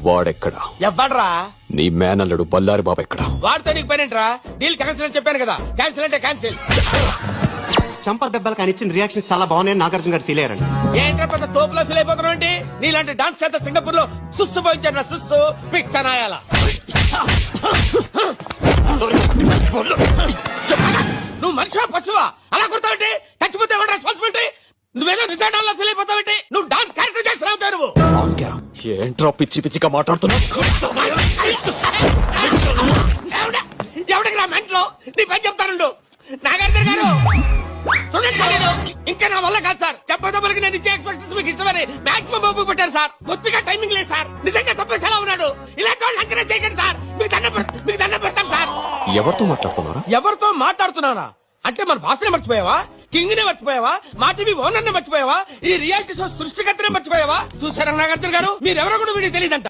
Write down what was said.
వాడెక్కడా? ఎవ్వడ్రా? నీ మేనల్లుడు బల్లారి బాబు ఎక్కడా? వాడితో నీకు పనేంట్రా? డీల్ క్యాన్సిల్ అని చెప్పాను కదా. క్యాన్సిల్ అంటే క్యాన్సిల్. చంప దెబ్బలు కానీ ఇచ్చిన రియాక్షన్స్ చాలా బాగున్నాయని నాగార్జున గారు ఫీల్ అయ్యారండి. ఏంట్రా పెద్ద తోపులో ఫీల్ అయిపోతున్నావు ఏంటి? నీలాంటి డాన్స్ చేత సింగపూర్ లో సుస్సు పోయించారు. సుస్సు పిచ్చనాయాల. నువ్వు మనిషివా పశువా? అలా కొడతావేంటి? చచ్చిపోతే ఎవరు రెస్పాన్సిబిలిటీ? నువ్వేదో నిజాడాల్లో ఫీల్ అయిపోతావేంటి? నువ్వు డాన్స్ క్యారెక్టర్ చేస్తున్నావు నువ్వు. ఏంట్రా పిచ్చి పిచ్చిగా మాట్లాడుతున్నావు? ఎవడికి రా మెంట్లో? నీ పని చెప్తానుండు. నాగార్జున గారు చూడండి, ఇంకా నా వల్ల కాదు సార్. చెప్పదబ్బలకి నేను ఇచ్చే ఎక్స్ప్రెషన్స్ మీకు ఇష్టమని మాక్సిమం ఓపిక పెట్టారు సార్. మొత్తిగా టైమింగ్ లేదు సార్. నిజంగా తప్పేసి ఎలా ఉన్నాడు? ఇలాంటి వాళ్ళు ఎంకరేజ్ చేయకండి సార్. మీకు దండం పెడతాం సార్. ఎవరితో మాట్లాడుతున్నారా? ఎవరితో మాట్లాడుతున్నానా అంటే మన భాషనే మర్చిపోయావా? కింగ్ నే మర్చిపోయావా? మా టీవీ ఓనర్ నే మర్చిపోయావా? ఈ రియాలిటీ షో సృష్టికర్తనే మర్చిపోయావా? చూసారా నాగార్జున గారు, మీరెవరో కూడా వీడికి తెలియదంట.